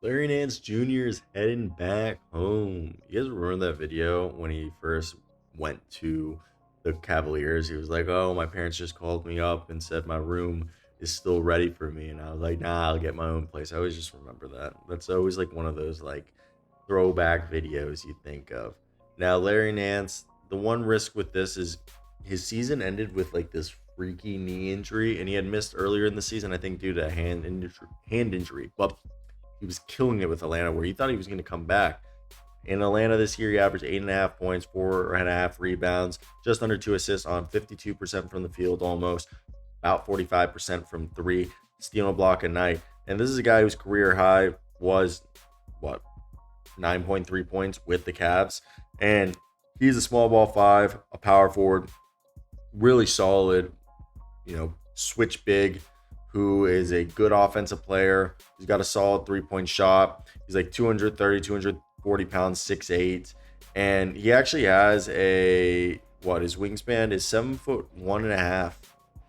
Larry Nance Jr. is heading back home. You guys remember that video when he first went to the Cavaliers? He was like, "Oh, my parents just called me up and said my room is still ready for me." And I was like, "Nah, I'll get my own place." I always just remember that. That's always like one of those like throwback videos you think of. Now, Larry Nance, the one risk with this is his season ended with like this freaky knee injury, and he had missed earlier in the season, I think, due to a hand injury. But he was killing it with Atlanta, where he thought he was going to come back. In Atlanta this year, he averaged 8.5 points, 4.5 rebounds, just under 2 assists on 52% from the field, almost about 45% from three, stealing a block a night. And this is a guy whose career high was what 9.3 points with the Cavs, and he's a small ball five, a power forward, really solid, switch big, who is a good offensive player. He's got a solid 3 point shot. He's like 230, 240 pounds, 6'8". And he actually has his wingspan is 7 foot 1.5,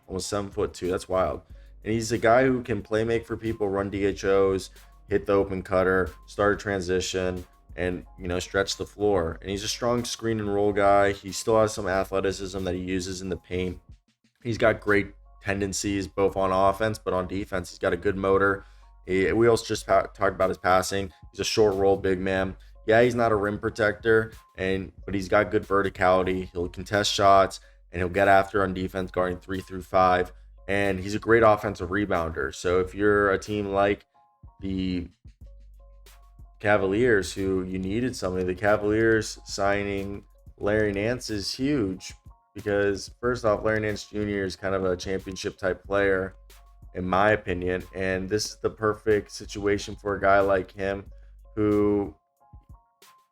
almost 7 foot 2. That's wild. And he's a guy who can play make for people, run DHOs, hit the open cutter, start a transition, and stretch the floor. And he's a strong screen and roll guy. He still has some athleticism that he uses in the paint. He's got great tendencies both on offense, but on defense, he's got a good motor. We also just talked about his passing. He's a short roll big man. Yeah, he's not a rim protector, but he's got good verticality. He'll contest shots and he'll get after on defense, guarding 3 through 5. And he's a great offensive rebounder. So if you're a team like the Cavaliers, who you needed somebody, the Cavaliers signing Larry Nance is huge because, first off, Larry Nance Jr. is kind of a championship type player, in my opinion. And this is the perfect situation for a guy like him who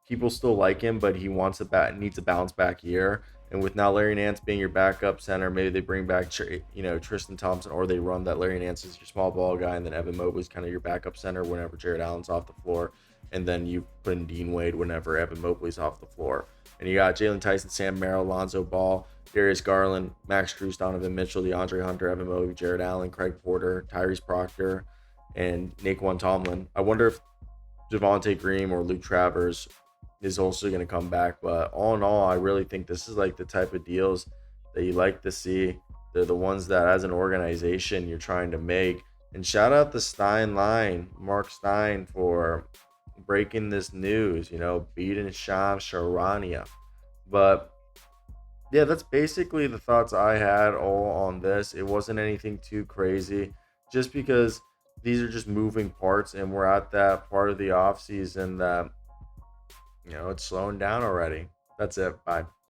people still like him, but he needs a bounce back year. And with now Larry Nance being your backup center, maybe they bring back Tristan Thompson, or they run that Larry Nance is your small ball guy, and then Evan Mobley's kind of your backup center whenever Jared Allen's off the floor, and then you put in Dean Wade whenever Evan Mobley's off the floor. And you got Jalen Tyson, Sam Merrill, Lonzo Ball, Darius Garland, Max Strus, Donovan Mitchell, DeAndre Hunter, Evan Mobley, Jared Allen, Craig Porter, Tyrese Proctor, and Naquan Tomlin. I wonder if Javonte Green or Luke Travers is also going to come back. But all in all, I really think this is like the type of deals that you like to see. They're the ones that, as an organization, you're trying to make. And shout out the Stein line, Mark Stein, for breaking this news, beating Sham Charania. But yeah, that's basically the thoughts I had all on this. It wasn't anything too crazy, just because these are just moving parts, and we're at that part of the off season that it's slowing down already. That's it. Bye.